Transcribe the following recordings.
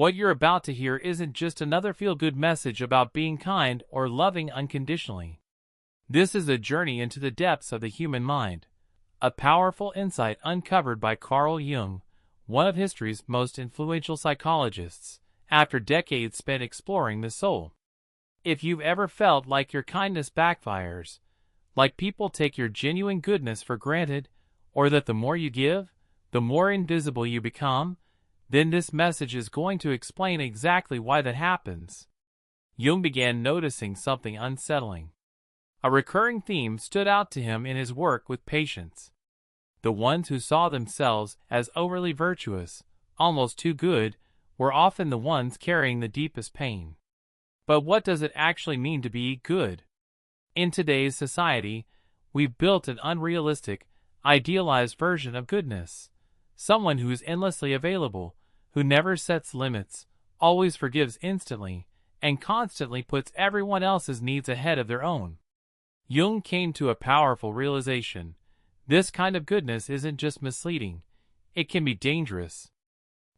What you're about to hear isn't just another feel-good message about being kind or loving unconditionally. This is a journey into the depths of the human mind, a powerful insight uncovered by Carl Jung, one of history's most influential psychologists, after decades spent exploring the soul. If you've ever felt like your kindness backfires, like people take your genuine goodness for granted, or that the more you give, the more invisible you become, then this message is going to explain exactly why that happens. Jung began noticing something unsettling. A recurring theme stood out to him in his work with patients. The ones who saw themselves as overly virtuous, almost too good, were often the ones carrying the deepest pain. But what does it actually mean to be good? In today's society, we've built an unrealistic, idealized version of goodness. Someone who is endlessly available, who never sets limits, always forgives instantly, and constantly puts everyone else's needs ahead of their own. Jung came to a powerful realization. This kind of goodness isn't just misleading, it can be dangerous.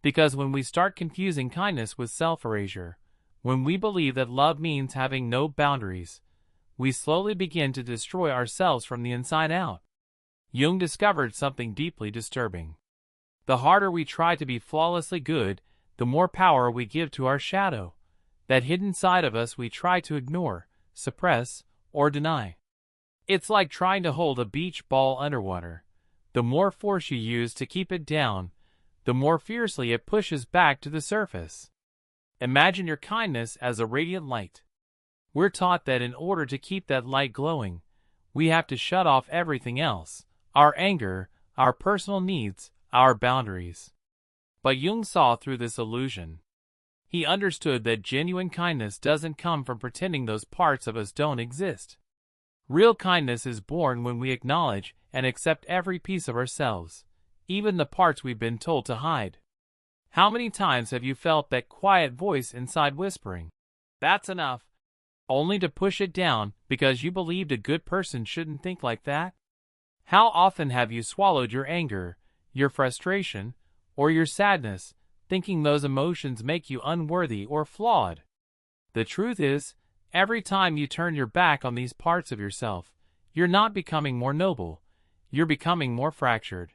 Because when we start confusing kindness with self-erasure, when we believe that love means having no boundaries, we slowly begin to destroy ourselves from the inside out. Jung discovered something deeply disturbing. The harder we try to be flawlessly good, the more power we give to our shadow, that hidden side of us we try to ignore, suppress, or deny. It's like trying to hold a beach ball underwater. The more force you use to keep it down, the more fiercely it pushes back to the surface. Imagine your kindness as a radiant light. We're taught that in order to keep that light glowing, we have to shut off everything else, our anger, our personal needs, our boundaries. But Jung saw through this illusion. He understood that genuine kindness doesn't come from pretending those parts of us don't exist. Real kindness is born when we acknowledge and accept every piece of ourselves, even the parts we've been told to hide. How many times have you felt that quiet voice inside whispering, "That's enough," only to push it down because you believed a good person shouldn't think like that? How often have you swallowed your anger, your frustration, or your sadness, thinking those emotions make you unworthy or flawed? The truth is, every time you turn your back on these parts of yourself, you're not becoming more noble, you're becoming more fractured.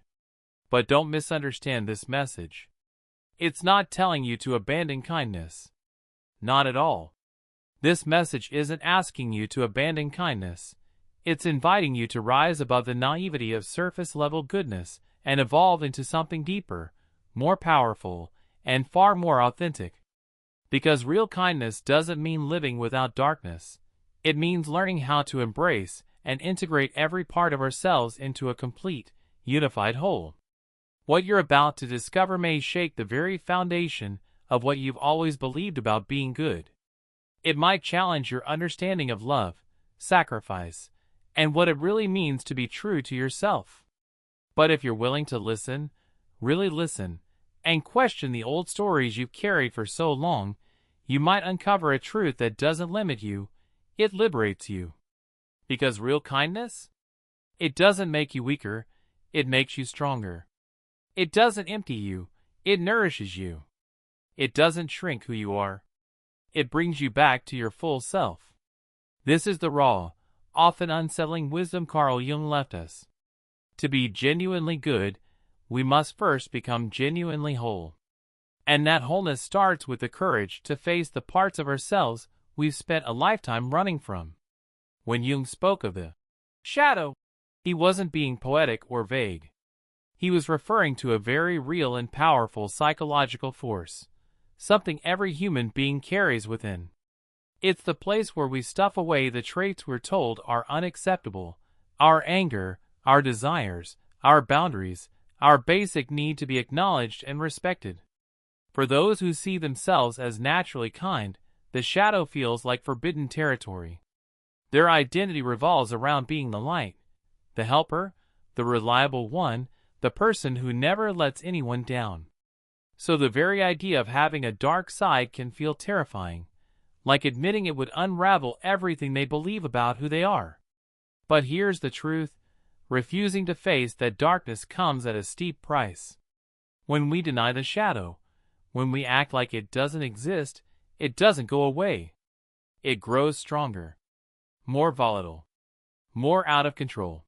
But don't misunderstand this message. It's not telling you to abandon kindness. Not at all. This message isn't asking you to abandon kindness. It's inviting you to rise above the naivety of surface-level goodness and evolve into something deeper, more powerful, and far more authentic. Because real kindness doesn't mean living without darkness. It means learning how to embrace and integrate every part of ourselves into a complete, unified whole. What you're about to discover may shake the very foundation of what you've always believed about being good. It might challenge your understanding of love, sacrifice, and what it really means to be true to yourself. But if you're willing to listen, really listen, and question the old stories you've carried for so long, you might uncover a truth that doesn't limit you, it liberates you. Because real kindness? It doesn't make you weaker, it makes you stronger. It doesn't empty you, it nourishes you. It doesn't shrink who you are. It brings you back to your full self. This is the raw, often unsettling wisdom Carl Jung left us. To be genuinely good, we must first become genuinely whole. And that wholeness starts with the courage to face the parts of ourselves we've spent a lifetime running from. When Jung spoke of the shadow, he wasn't being poetic or vague. He was referring to a very real and powerful psychological force, something every human being carries within. It's the place where we stuff away the traits we're told are unacceptable, our anger, our desires, our boundaries, our basic need to be acknowledged and respected. For those who see themselves as naturally kind, the shadow feels like forbidden territory. Their identity revolves around being the light, the helper, the reliable one, the person who never lets anyone down. So the very idea of having a dark side can feel terrifying, like admitting it would unravel everything they believe about who they are. But here's the truth, refusing to face that darkness comes at a steep price. When we deny the shadow, When we act like it doesn't exist, it doesn't go away. It grows stronger, more volatile, more out of control.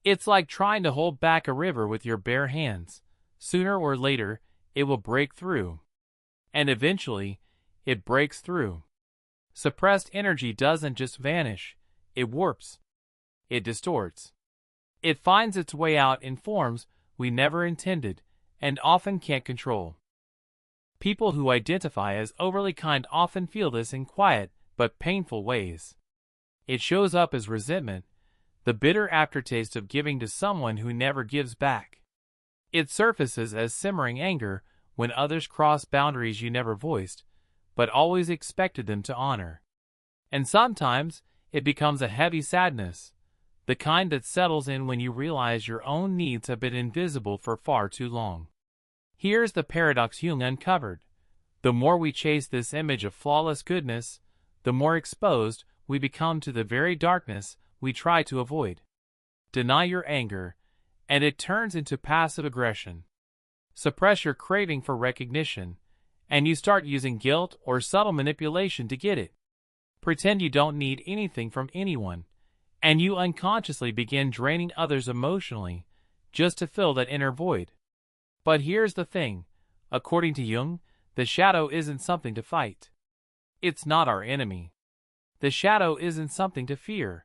It's like trying to hold back a river with your bare hands. Sooner or later, it will break through. And eventually, it breaks through. Suppressed energy doesn't just vanish, it warps. It distorts. It finds its way out in forms we never intended and often can't control. People who identify as overly kind often feel this in quiet but painful ways. It shows up as resentment, the bitter aftertaste of giving to someone who never gives back. It surfaces as simmering anger when others cross boundaries you never voiced, but always expected them to honor. And sometimes, it becomes a heavy sadness, the kind that settles in when you realize your own needs have been invisible for far too long. Here's the paradox Jung uncovered. The more we chase this image of flawless goodness, the more exposed we become to the very darkness we try to avoid. Deny your anger, and it turns into passive aggression. Suppress your craving for recognition, and you start using guilt or subtle manipulation to get it. Pretend you don't need anything from anyone, and you unconsciously begin draining others emotionally just to fill that inner void. But here's the thing, according to Jung, the shadow isn't something to fight. It's not our enemy. The shadow isn't something to fear.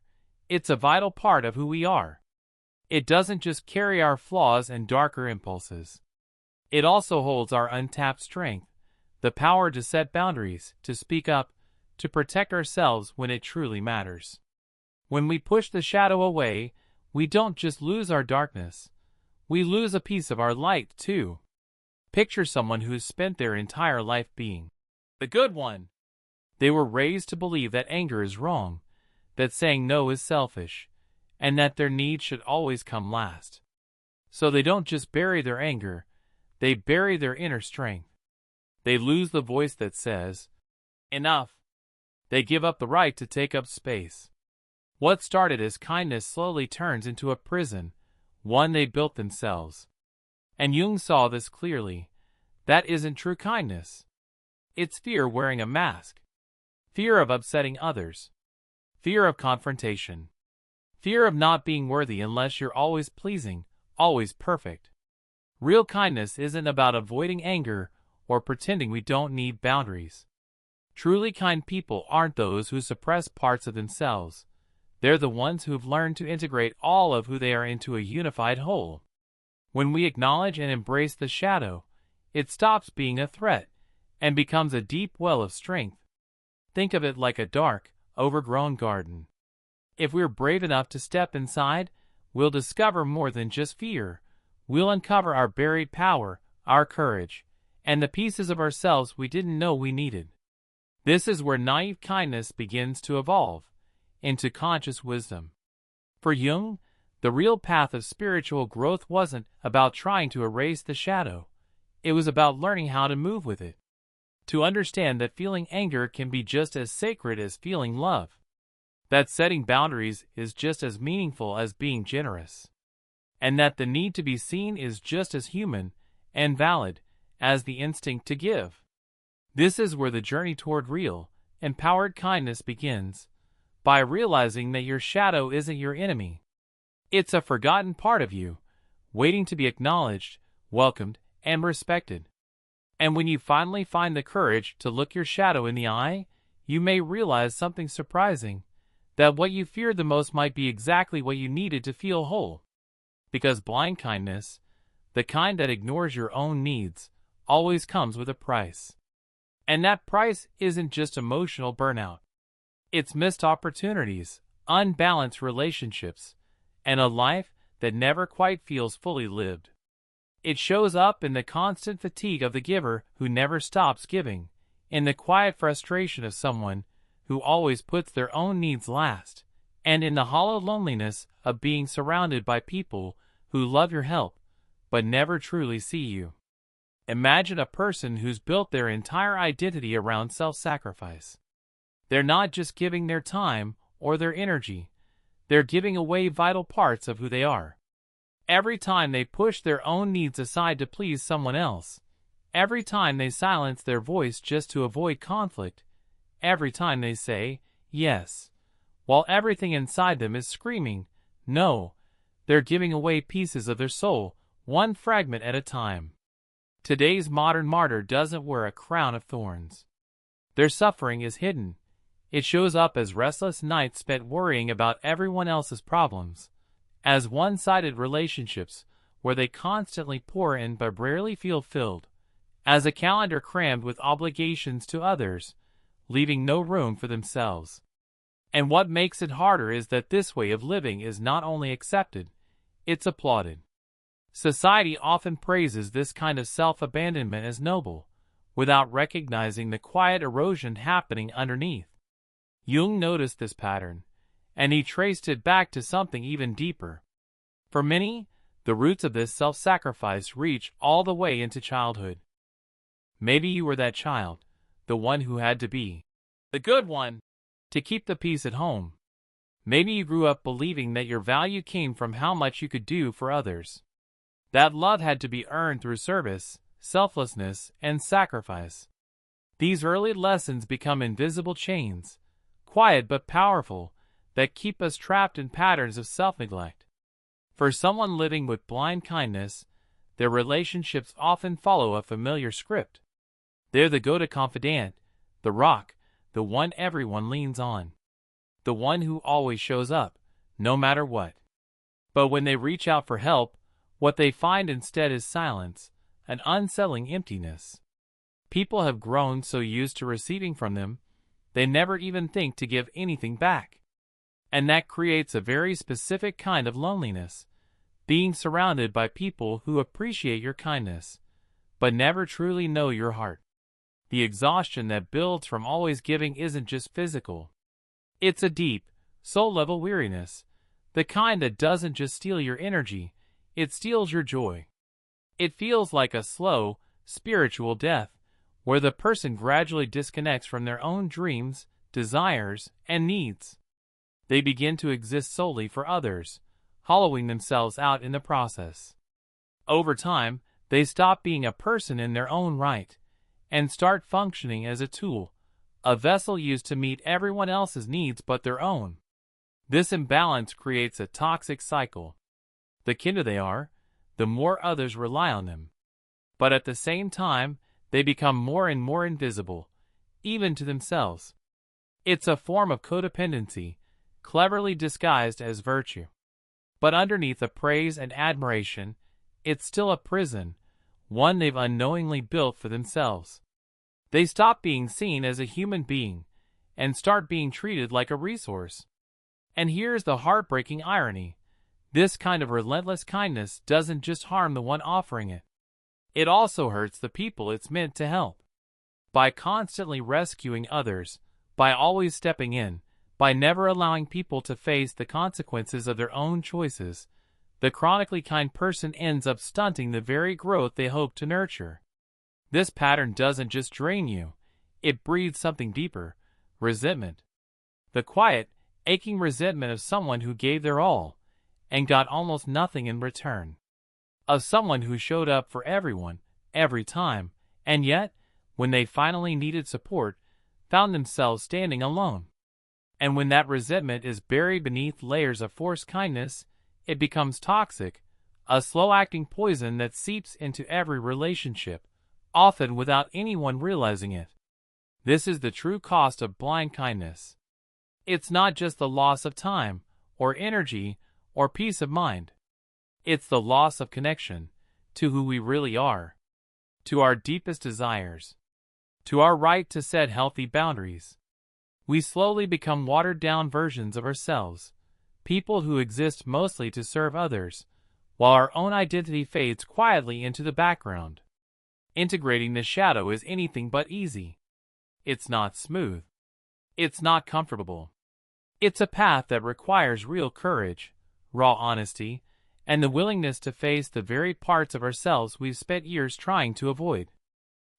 It's a vital part of who we are. It doesn't just carry our flaws and darker impulses. It also holds our untapped strength, the power to set boundaries, to speak up, to protect ourselves when it truly matters. When we push the shadow away, we don't just lose our darkness. We lose a piece of our light, too. Picture someone who's spent their entire life being the good one. They were raised to believe that anger is wrong, that saying no is selfish, and that their needs should always come last. So they don't just bury their anger, they bury their inner strength. They lose the voice that says, enough. They give up the right to take up space. What started as kindness slowly turns into a prison, one they built themselves. And Jung saw this clearly. That isn't true kindness. It's fear wearing a mask. Fear of upsetting others. Fear of confrontation. Fear of not being worthy unless you're always pleasing, always perfect. Real kindness isn't about avoiding anger or pretending we don't need boundaries. Truly kind people aren't those who suppress parts of themselves. They're the ones who've learned to integrate all of who they are into a unified whole. When we acknowledge and embrace the shadow, it stops being a threat and becomes a deep well of strength. Think of it like a dark, overgrown garden. If we're brave enough to step inside, we'll discover more than just fear. We'll uncover our buried power, our courage, and the pieces of ourselves we didn't know we needed. This is where naive kindness begins to evolve into conscious wisdom. For Jung, the real path of spiritual growth wasn't about trying to erase the shadow. It was about learning how to move with it. To understand that feeling anger can be just as sacred as feeling love. That setting boundaries is just as meaningful as being generous. And that the need to be seen is just as human and valid as the instinct to give. This is where the journey toward real, empowered kindness begins, by realizing that your shadow isn't your enemy. It's a forgotten part of you, waiting to be acknowledged, welcomed, and respected. And when you finally find the courage to look your shadow in the eye, you may realize something surprising, that what you feared the most might be exactly what you needed to feel whole. Because blind kindness, the kind that ignores your own needs, always comes with a price. And that price isn't just emotional burnout. It's missed opportunities, unbalanced relationships, and a life that never quite feels fully lived. It shows up in the constant fatigue of the giver who never stops giving, in the quiet frustration of someone who always puts their own needs last, and in the hollow loneliness of being surrounded by people who love your help, but never truly see you. Imagine a person who's built their entire identity around self-sacrifice. They're not just giving their time or their energy, they're giving away vital parts of who they are. Every time they push their own needs aside to please someone else, Every time they silence their voice just to avoid conflict, every time they say, yes, while everything inside them is screaming, no, they're giving away pieces of their soul, one fragment at a time. Today's modern martyr doesn't wear a crown of thorns. Their suffering is hidden. It shows up as restless nights spent worrying about everyone else's problems, as one-sided relationships where they constantly pour in but rarely feel filled, as a calendar crammed with obligations to others, leaving no room for themselves. And what makes it harder is that this way of living is not only accepted, it's applauded. Society often praises this kind of self-abandonment as noble, without recognizing the quiet erosion happening underneath. Jung noticed this pattern, and he traced it back to something even deeper. For many, the roots of this self-sacrifice reach all the way into childhood. Maybe you were that child, the one who had to be the good one to keep the peace at home. Maybe you grew up believing that your value came from how much you could do for others. That love had to be earned through service, selflessness, and sacrifice. These early lessons become invisible chains, quiet but powerful, that keep us trapped in patterns of self-neglect. For someone living with blind kindness, their relationships often follow a familiar script. They're the go-to confidant, the rock, the one everyone leans on, the one who always shows up, no matter what. But when they reach out for help, what they find instead is silence, an unsettling emptiness. People have grown so used to receiving from them, they never even think to give anything back. And that creates a very specific kind of loneliness, being surrounded by people who appreciate your kindness, but never truly know your heart. The exhaustion that builds from always giving isn't just physical. It's a deep, soul-level weariness, the kind that doesn't just steal your energy, it steals your joy. It feels like a slow, spiritual death, where the person gradually disconnects from their own dreams, desires, and needs. They begin to exist solely for others, hollowing themselves out in the process. Over time, they stop being a person in their own right, and start functioning as a tool, a vessel used to meet everyone else's needs but their own. This imbalance creates a toxic cycle. The kinder they are, the more others rely on them. But at the same time, they become more and more invisible, even to themselves. It's a form of codependency, cleverly disguised as virtue. But underneath the praise and admiration, it's still a prison, one they've unknowingly built for themselves. They stop being seen as a human being, and start being treated like a resource. And here's the heartbreaking irony. This kind of relentless kindness doesn't just harm the one offering it. It also hurts the people it's meant to help. By constantly rescuing others, by always stepping in, by never allowing people to face the consequences of their own choices, the chronically kind person ends up stunting the very growth they hope to nurture. This pattern doesn't just drain you, it breeds something deeper, resentment. The quiet, aching resentment of someone who gave their all, and got almost nothing in return. Of someone who showed up for everyone, every time, and yet, when they finally needed support, found themselves standing alone. And when that resentment is buried beneath layers of forced kindness, it becomes toxic, a slow-acting poison that seeps into every relationship, often without anyone realizing it. This is the true cost of blind kindness. It's not just the loss of time, or energy, or peace of mind. It's the loss of connection to who we really are, to our deepest desires, to our right to set healthy boundaries. We slowly become watered-down versions of ourselves, people who exist mostly to serve others, while our own identity fades quietly into the background. Integrating the shadow is anything but easy. It's not smooth. It's not comfortable. It's a path that requires real courage, raw honesty, and the willingness to face the very parts of ourselves we've spent years trying to avoid.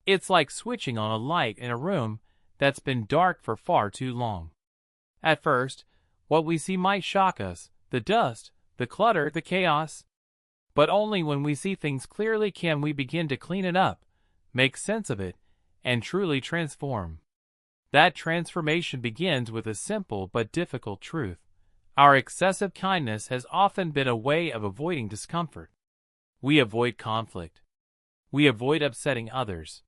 It's like switching on a light in a room that's been dark for far too long. At first, what we see might shock us, the dust, the clutter, the chaos. But only when we see things clearly can we begin to clean it up, make sense of it, and truly transform. That transformation begins with a simple but difficult truth. Our excessive kindness has often been a way of avoiding discomfort. We avoid conflict. We avoid upsetting others.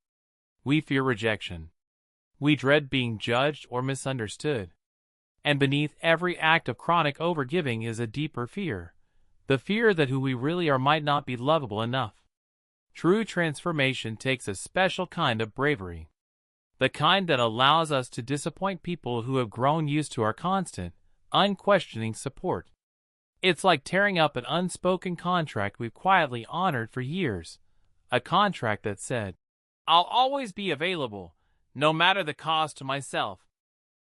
We fear rejection. We dread being judged or misunderstood. And beneath every act of chronic overgiving is a deeper fear. The fear that who we really are might not be lovable enough. True transformation takes a special kind of bravery. The kind that allows us to disappoint people who have grown used to our constant, unquestioning support. It's like tearing up an unspoken contract we've quietly honored for years. A contract that said, "I'll always be available, no matter the cost to myself."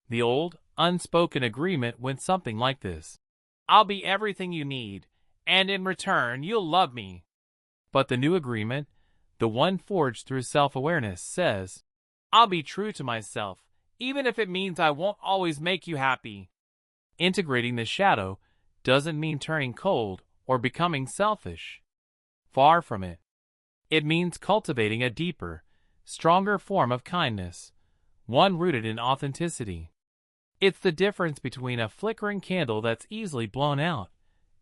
The old, unspoken agreement went something like this. "I'll be everything you need, and in return you'll love me." But the new agreement, the one forged through self-awareness, says, "I'll be true to myself, even if it means I won't always make you happy." Integrating the shadow doesn't mean turning cold or becoming selfish. Far from it. It means cultivating a deeper, stronger form of kindness, one rooted in authenticity. It's the difference between a flickering candle that's easily blown out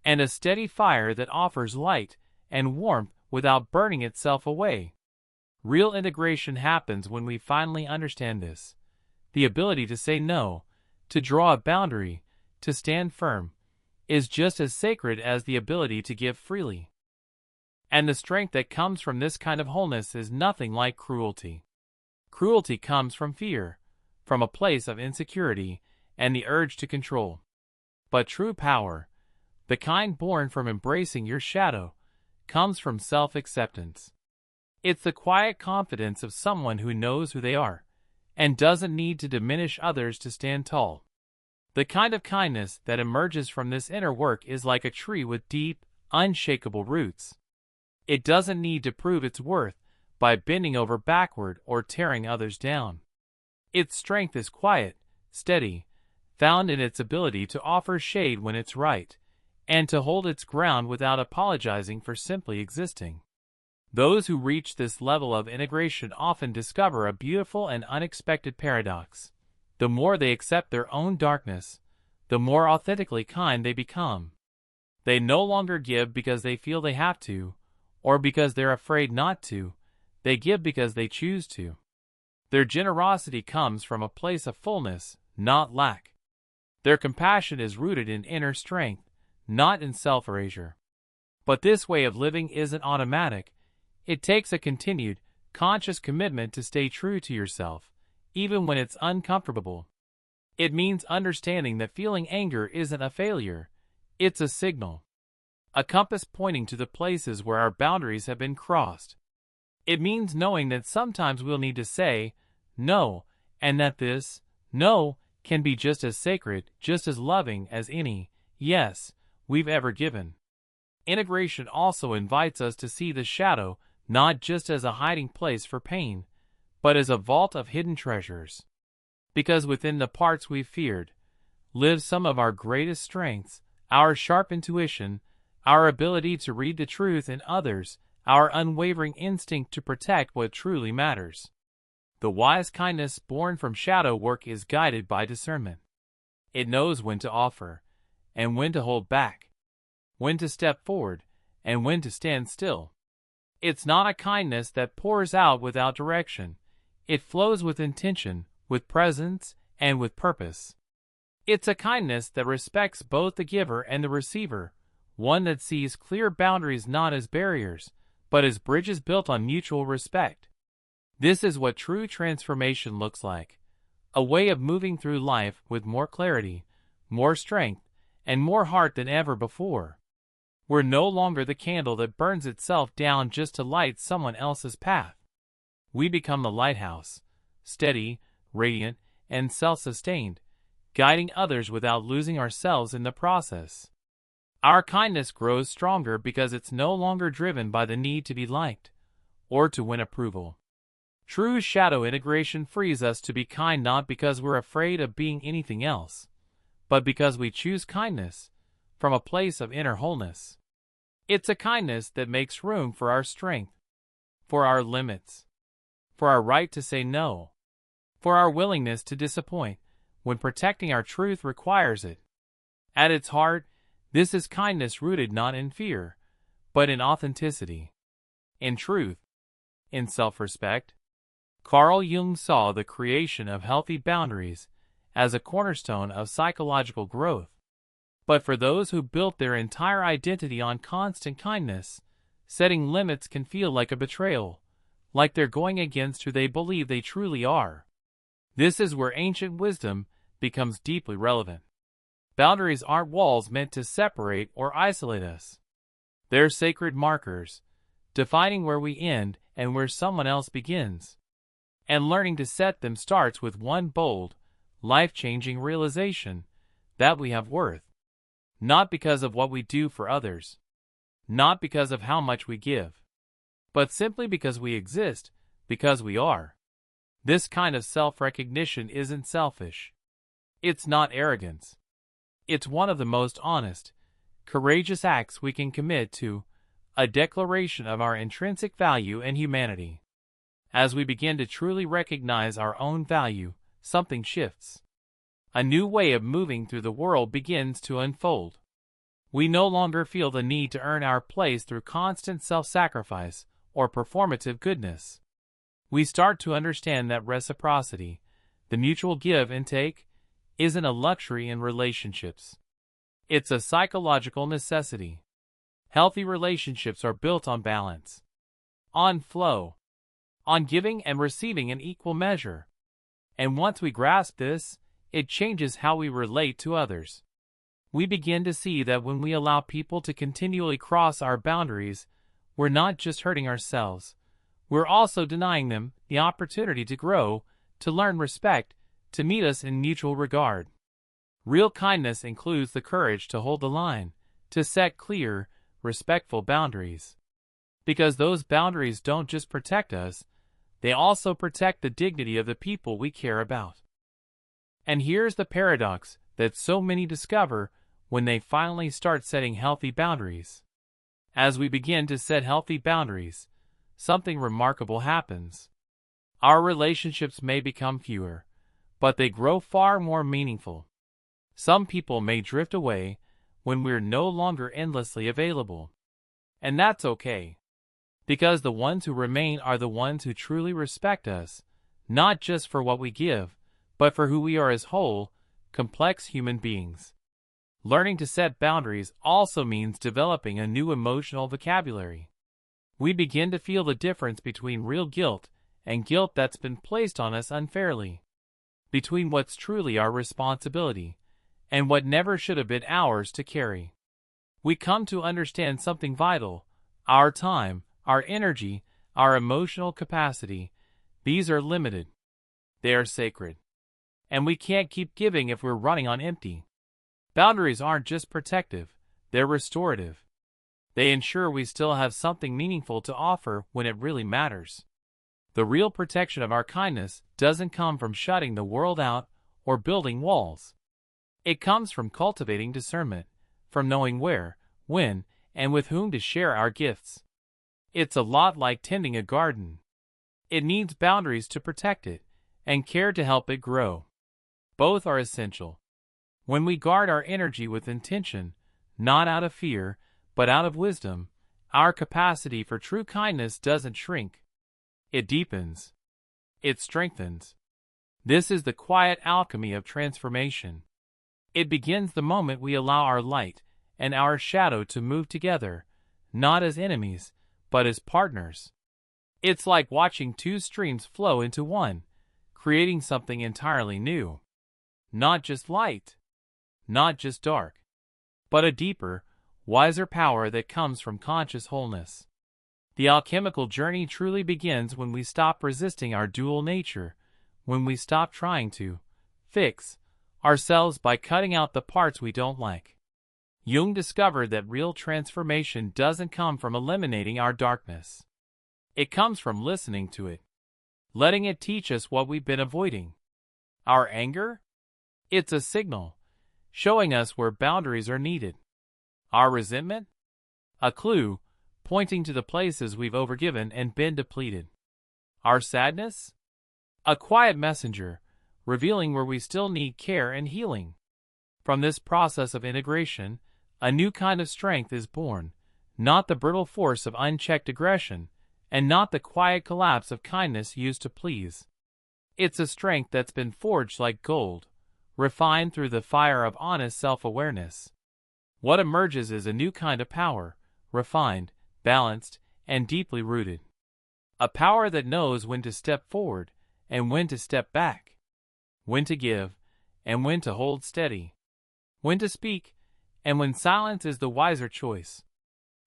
and a steady fire that offers light and warmth without burning itself away. Real integration happens when we finally understand this. The ability to say no, to draw a boundary, to stand firm, is just as sacred as the ability to give freely. And the strength that comes from this kind of wholeness is nothing like cruelty. Cruelty comes from fear, from a place of insecurity and the urge to control. But true power, the kind born from embracing your shadow, comes from self-acceptance. It's the quiet confidence of someone who knows who they are and doesn't need to diminish others to stand tall. The kind of kindness that emerges from this inner work is like a tree with deep, unshakable roots. It doesn't need to prove its worth by bending over backward or tearing others down. Its strength is quiet, steady, found in its ability to offer shade when it's right, and to hold its ground without apologizing for simply existing. Those who reach this level of integration often discover a beautiful and unexpected paradox. The more they accept their own darkness, the more authentically kind they become. They no longer give because they feel they have to, or because they're afraid not to. They give because they choose to. Their generosity comes from a place of fullness, not lack. Their compassion is rooted in inner strength, not in self-erasure. But this way of living isn't automatic. It takes a continued, conscious commitment to stay true to yourself, even when it's uncomfortable. It means understanding that feeling anger isn't a failure. It's a signal. A compass pointing to the places where our boundaries have been crossed. It means knowing that sometimes we'll need to say no, and that this no can be just as sacred, just as loving as any yes we've ever given. Integration also invites us to see the shadow not just as a hiding place for pain, but as a vault of hidden treasures. Because within the parts we've feared live some of our greatest strengths, our sharp intuition, our ability to read the truth in others, our unwavering instinct to protect what truly matters. The wise kindness born from shadow work is guided by discernment. It knows when to offer, and when to hold back, when to step forward, and when to stand still. It's not a kindness that pours out without direction. It flows with intention, with presence, and with purpose. It's a kindness that respects both the giver and the receiver, one that sees clear boundaries not as barriers, but as bridges built on mutual respect. This is what true transformation looks like, a way of moving through life with more clarity, more strength, and more heart than ever before. We're no longer the candle that burns itself down just to light someone else's path. We become the lighthouse, steady, radiant, and self-sustained, guiding others without losing ourselves in the process. Our kindness grows stronger because it's no longer driven by the need to be liked or to win approval. True shadow integration frees us to be kind not because we're afraid of being anything else, but because we choose kindness from a place of inner wholeness. It's a kindness that makes room for our strength, for our limits, for our right to say no, for our willingness to disappoint when protecting our truth requires it. At its heart, this is kindness rooted not in fear, but in authenticity, in truth, in self-respect. Carl Jung saw the creation of healthy boundaries as a cornerstone of psychological growth. But for those who built their entire identity on constant kindness, setting limits can feel like a betrayal, like they're going against who they believe they truly are. This is where ancient wisdom becomes deeply relevant. Boundaries aren't walls meant to separate or isolate us. They're sacred markers, defining where we end and where someone else begins. And learning to set them starts with one bold, life-changing realization that we have worth. Not because of what we do for others, not because of how much we give, but simply because we exist, because we are. This kind of self-recognition isn't selfish. It's not arrogance. It's one of the most honest, courageous acts we can commit to, a declaration of our intrinsic value and humanity. As we begin to truly recognize our own value, something shifts. A new way of moving through the world begins to unfold. We no longer feel the need to earn our place through constant self-sacrifice or performative goodness. We start to understand that reciprocity, the mutual give and take, isn't a luxury in relationships. It's a psychological necessity. Healthy relationships are built on balance, on flow, on giving and receiving in equal measure. And once we grasp this, it changes how we relate to others. We begin to see that when we allow people to continually cross our boundaries, we're not just hurting ourselves, we're also denying them the opportunity to grow, to learn respect, to meet us in mutual regard. Real kindness includes the courage to hold the line, to set clear, respectful boundaries. Because those boundaries don't just protect us, they also protect the dignity of the people we care about. And here's the paradox that so many discover when they finally start setting healthy boundaries. As we begin to set healthy boundaries, something remarkable happens. Our relationships may become fewer, but they grow far more meaningful. Some people may drift away when we're no longer endlessly available. And that's okay. Because the ones who remain are the ones who truly respect us, not just for what we give, but for who we are as whole, complex human beings. Learning to set boundaries also means developing a new emotional vocabulary. We begin to feel the difference between real guilt and guilt that's been placed on us unfairly, between what's truly our responsibility and what never should have been ours to carry. We come to understand something vital: our time, our energy, our emotional capacity. These are limited. They are sacred. And we can't keep giving if we're running on empty. Boundaries aren't just protective, they're restorative. They ensure we still have something meaningful to offer when it really matters. The real protection of our kindness doesn't come from shutting the world out or building walls. It comes from cultivating discernment, from knowing where, when, and with whom to share our gifts. It's a lot like tending a garden. It needs boundaries to protect it, and care to help it grow. Both are essential. When we guard our energy with intention, not out of fear, but out of wisdom, our capacity for true kindness doesn't shrink. It deepens. It strengthens. This is the quiet alchemy of transformation. It begins the moment we allow our light and our shadow to move together, not as enemies, but as partners. It's like watching two streams flow into one, creating something entirely new. Not just light, not just dark, but a deeper, wiser power that comes from conscious wholeness. The alchemical journey truly begins when we stop resisting our dual nature, when we stop trying to fix ourselves by cutting out the parts we don't like. Jung discovered that real transformation doesn't come from eliminating our darkness. It comes from listening to it, letting it teach us what we've been avoiding. Our anger? It's a signal, showing us where boundaries are needed. Our resentment? A clue, pointing to the places we've overgiven and been depleted. Our sadness? A quiet messenger, revealing where we still need care and healing. From this process of integration, a new kind of strength is born, not the brittle force of unchecked aggression, and not the quiet collapse of kindness used to please. It's a strength that's been forged like gold, refined through the fire of honest self-awareness. What emerges is a new kind of power, refined, balanced, and deeply rooted. A power that knows when to step forward and when to step back, when to give and when to hold steady, when to speak and when silence is the wiser choice.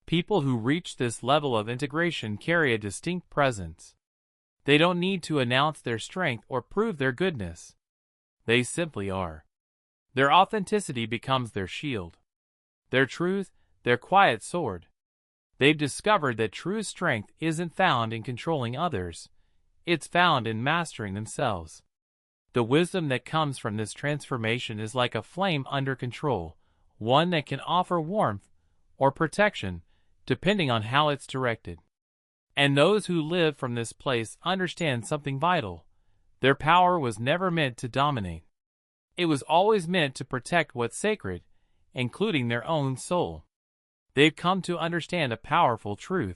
People who reach this level of integration carry a distinct presence. They don't need to announce their strength or prove their goodness. They simply are. Their authenticity becomes their shield, their truth, their quiet sword. They've discovered that true strength isn't found in controlling others. It's found in mastering themselves. The wisdom that comes from this transformation is like a flame under control, one that can offer warmth or protection, depending on how it's directed. And those who live from this place understand something vital. Their power was never meant to dominate. It was always meant to protect what's sacred, including their own soul. They've come to understand a powerful truth,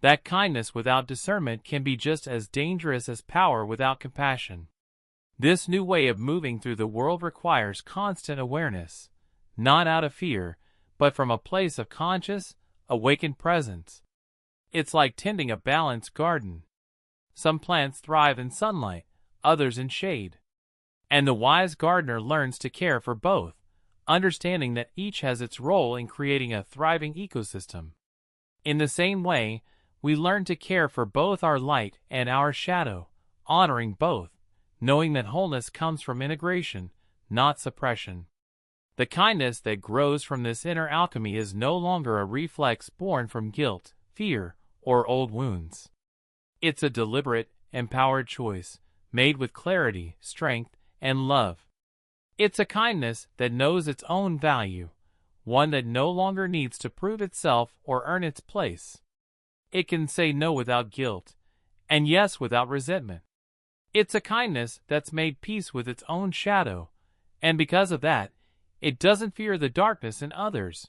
that kindness without discernment can be just as dangerous as power without compassion. This new way of moving through the world requires constant awareness, not out of fear, but from a place of conscious, awakened presence. It's like tending a balanced garden. Some plants thrive in sunlight, others in shade. And the wise gardener learns to care for both, understanding that each has its role in creating a thriving ecosystem. In the same way, we learn to care for both our light and our shadow, honoring both, knowing that wholeness comes from integration, not suppression. The kindness that grows from this inner alchemy is no longer a reflex born from guilt, fear, or old wounds. It's a deliberate, empowered choice, made with clarity, strength, and love. It's a kindness that knows its own value, one that no longer needs to prove itself or earn its place. It can say no without guilt, and yes without resentment. It's a kindness that's made peace with its own shadow, and because of that, it doesn't fear the darkness in others.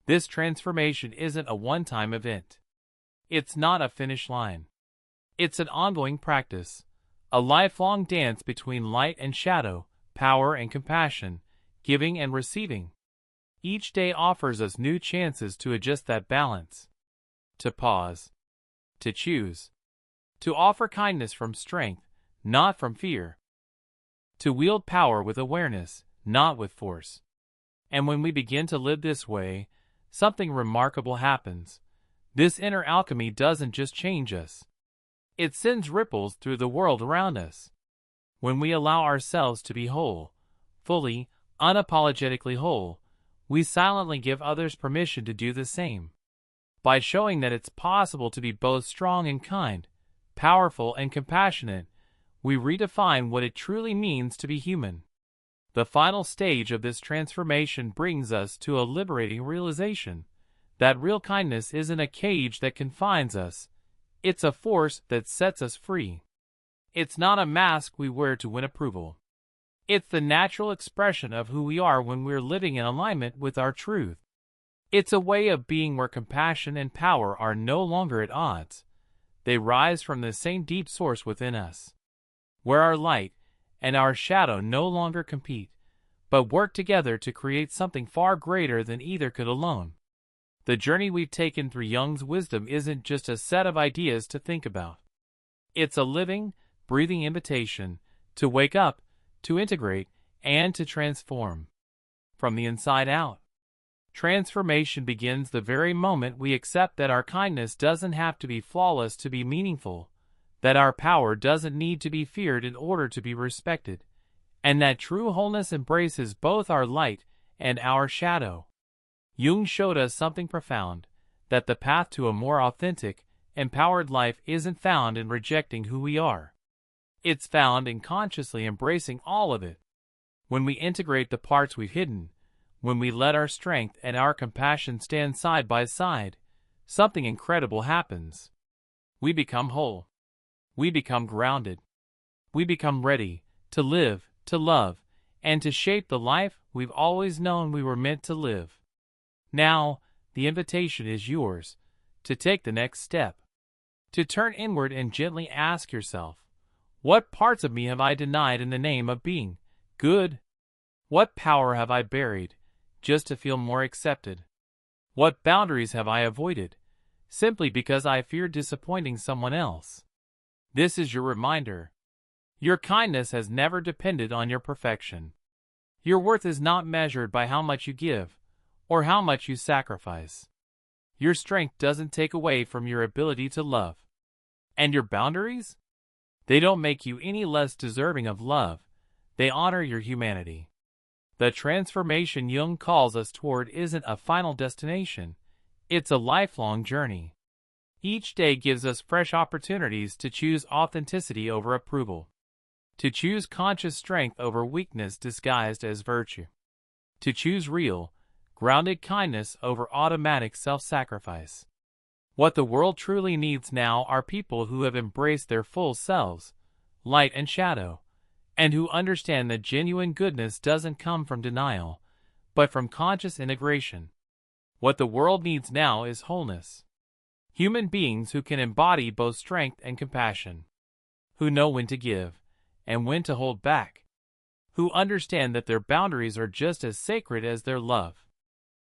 This transformation isn't a one-time event. It's not a finish line. It's an ongoing practice, a lifelong dance between light and shadow, power and compassion, giving and receiving. Each day offers us new chances to adjust that balance, to pause, to choose, to offer kindness from strength, not from fear, to wield power with awareness, not with force. And when we begin to live this way, something remarkable happens. This inner alchemy doesn't just change us. It sends ripples through the world around us. When we allow ourselves to be whole, fully, unapologetically whole, we silently give others permission to do the same. By showing that it's possible to be both strong and kind, powerful and compassionate, we redefine what it truly means to be human. The final stage of this transformation brings us to a liberating realization that real kindness isn't a cage that confines us, it's a force that sets us free. It's not a mask we wear to win approval. It's the natural expression of who we are when we're living in alignment with our truth. It's a way of being where compassion and power are no longer at odds. They rise from the same deep source within us, where our light and our shadow no longer compete, but work together to create something far greater than either could alone. The journey we've taken through Jung's wisdom isn't just a set of ideas to think about. It's a living, breathing invitation to wake up, to integrate, and to transform. From the inside out. Transformation begins the very moment we accept that our kindness doesn't have to be flawless to be meaningful, that our power doesn't need to be feared in order to be respected, and that true wholeness embraces both our light and our shadow. Jung showed us something profound, that the path to a more authentic, empowered life isn't found in rejecting who we are. It's found in consciously embracing all of it. When we integrate the parts we've hidden, when we let our strength and our compassion stand side by side, something incredible happens. We become whole. We become grounded. We become ready to live, to love, and to shape the life we've always known we were meant to live. Now, the invitation is yours to take the next step, to turn inward and gently ask yourself, what parts of me have I denied in the name of being good? What power have I buried just to feel more accepted? What boundaries have I avoided simply because I feared disappointing someone else? This is your reminder. Your kindness has never depended on your perfection. Your worth is not measured by how much you give or how much you sacrifice. Your strength doesn't take away from your ability to love. And your boundaries? They don't make you any less deserving of love. They honor your humanity. The transformation Jung calls us toward isn't a final destination. It's a lifelong journey. Each day gives us fresh opportunities to choose authenticity over approval, to choose conscious strength over weakness disguised as virtue, to choose real, grounded kindness over automatic self-sacrifice. What the world truly needs now are people who have embraced their full selves, light and shadow, and who understand that genuine goodness doesn't come from denial, but from conscious integration. What the world needs now is wholeness. Human beings who can embody both strength and compassion, who know when to give and when to hold back, who understand that their boundaries are just as sacred as their love.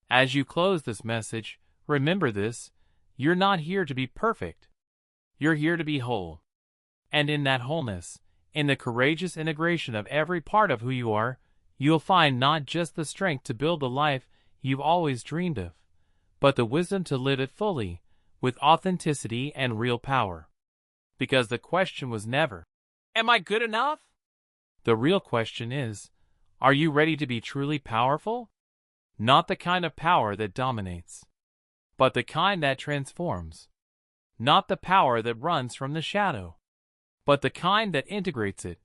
As you close this message, remember this: you're not here to be perfect. You're here to be whole. And in that wholeness, in the courageous integration of every part of who you are, you'll find not just the strength to build the life you've always dreamed of, but the wisdom to live it fully, with authenticity and real power. Because the question was never, am I good enough? The real question is, are you ready to be truly powerful? Not the kind of power that dominates, but the kind that transforms. Not the power that runs from the shadow, but the kind that integrates it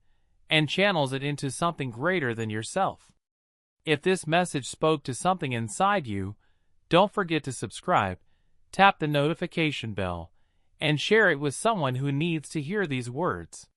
and channels it into something greater than yourself. If this message spoke to something inside you, don't forget to subscribe, tap the notification bell, and share it with someone who needs to hear these words.